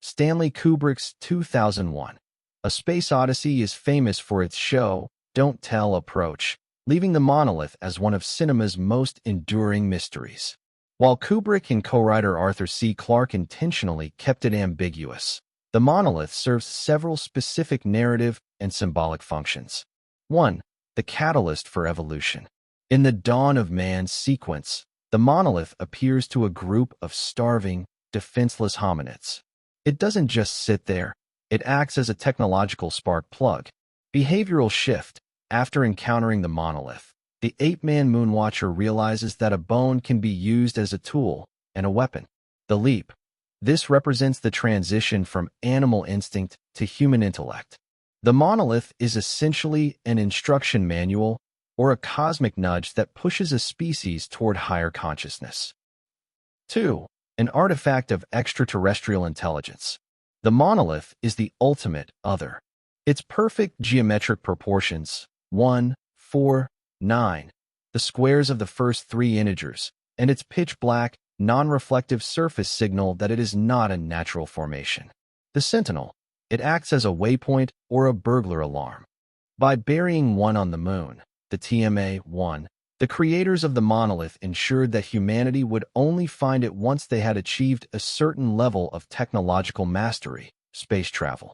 Stanley Kubrick's 2001 A Space Odyssey is famous for its show, don't tell approach, leaving the monolith as one of cinema's most enduring mysteries. While Kubrick and co-writer Arthur C. Clarke intentionally kept it ambiguous, the monolith serves several specific narrative and symbolic functions. 1. The catalyst for evolution. In the Dawn of Man sequence, the monolith appears to a group of starving, defenseless hominids. It doesn't just sit there, it acts as a technological spark plug. Behavioral shift. After encountering the monolith, the ape-man Moonwatcher realizes that a bone can be used as a tool and a weapon. The leap. This represents the transition from animal instinct to human intellect. The monolith is essentially an instruction manual or a cosmic nudge that pushes a species toward higher consciousness. 2. An artifact of extraterrestrial intelligence. The monolith is the ultimate other. Its perfect geometric proportions, 1, 4, 9, the squares of the first three integers, and its pitch-black, non-reflective surface signal that it is not a natural formation. The Sentinel. It acts as a waypoint or a burglar alarm. By burying one on the moon, the TMA-1, the creators of the monolith ensured that humanity would only find it once they had achieved a certain level of technological mastery, space travel.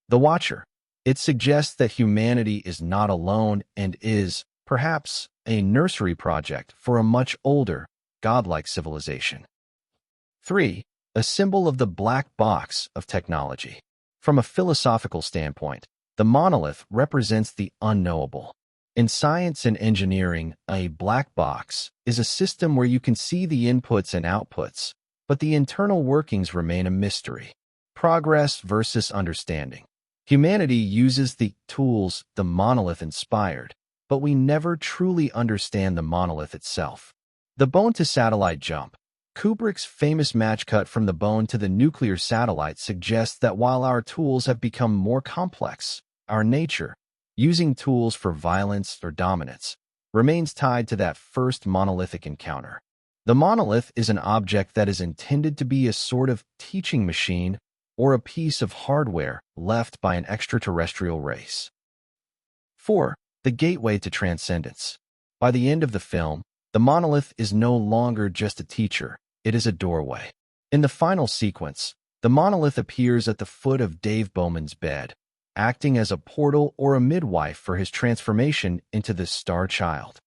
The Watcher. It suggests that humanity is not alone and is, perhaps, a nursery project for a much older, godlike civilization. 3. A symbol of the black box of technology. From a philosophical standpoint, the monolith represents the unknowable. In science and engineering, a black box is a system where you can see the inputs and outputs, but the internal workings remain a mystery. Progress versus understanding. Humanity uses the tools the monolith inspired, but we never truly understand the monolith itself. The bone-to-satellite jump. Kubrick's famous match cut from the bone to the nuclear satellite suggests that while our tools have become more complex, our nature, using tools for violence or dominance, remains tied to that first monolithic encounter. The monolith is an object that is intended to be a sort of teaching machine or a piece of hardware left by an extraterrestrial race. 4. The gateway to transcendence. By the end of the film, the monolith is no longer just a teacher, it is a doorway. In the final sequence, the monolith appears at the foot of Dave Bowman's bed, acting as a portal or a midwife for his transformation into the Star Child.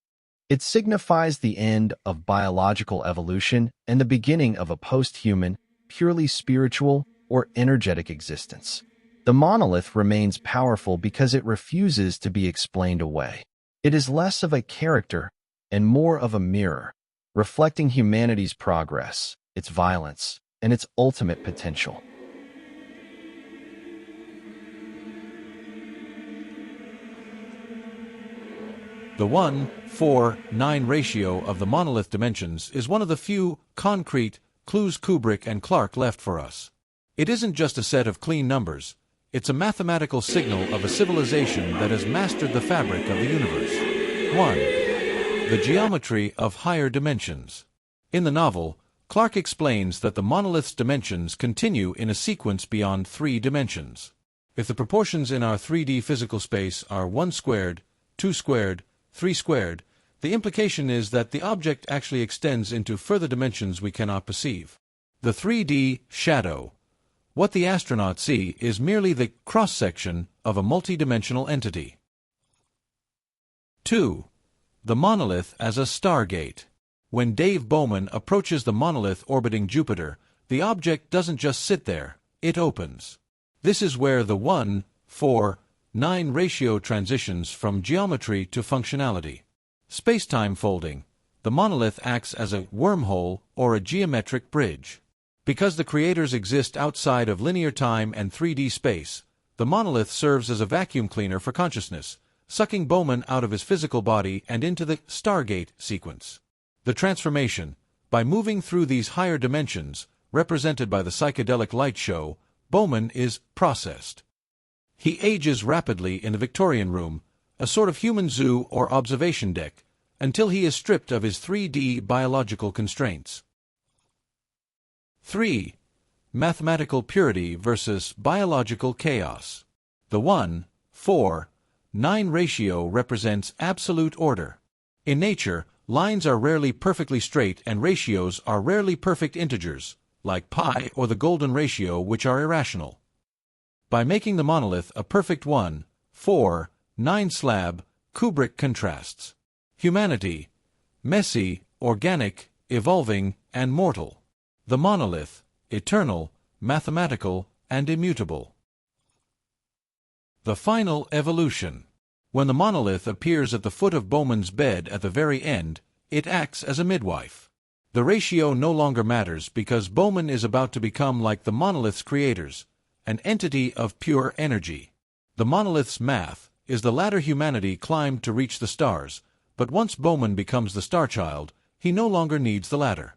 It signifies the end of biological evolution and the beginning of a post-human, purely spiritual or energetic existence. The monolith remains powerful because it refuses to be explained away. It is less of a character and more of a mirror, reflecting humanity's progress, its violence, and its ultimate potential. The 1:4:9 ratio of the monolith dimensions is one of the few concrete clues Kubrick and Clarke left for us. It isn't just a set of clean numbers, it's a mathematical signal of a civilization that has mastered the fabric of the universe. 1. The geometry of higher dimensions. In the novel, Clarke explains that the monolith's dimensions continue in a sequence beyond 3 dimensions. If the proportions in our 3D physical space are 1 squared, 2 squared, 3 squared, the implication is that the object actually extends into further dimensions we cannot perceive. The 3D shadow. What the astronauts see is merely the cross-section of a multidimensional entity. 2. The monolith as a stargate. When Dave Bowman approaches the monolith orbiting Jupiter, the object doesn't just sit there, it opens. This is where the 1:4:9 ratio transitions from geometry to functionality. Space-time folding. The monolith acts as a wormhole or a geometric bridge. Because the creators exist outside of linear time and 3D space, the monolith serves as a vacuum cleaner for consciousness, sucking Bowman out of his physical body and into the Stargate sequence. The transformation. By moving through these higher dimensions, represented by the psychedelic light show, Bowman is processed. He ages rapidly in the Victorian room, a sort of human zoo or observation deck, until he is stripped of his 3D biological constraints. 3. mathematical purity versus biological chaos. The 1:4:9 ratio represents absolute order. In nature, lines are rarely perfectly straight and ratios are rarely perfect integers, like pi or the golden ratio, which are irrational. By making the monolith a perfect 1:4:9 slab, Kubrick contrasts humanity, messy, organic, evolving, and mortal. The monolith, eternal, mathematical, and immutable. The final evolution. When the monolith appears at the foot of Bowman's bed at the very end, it acts as a midwife. The ratio no longer matters because Bowman is about to become like the monolith's creators, an entity of pure energy. The monolith's math is the ladder humanity climbed to reach the stars, but once Bowman becomes the star child, he no longer needs the ladder.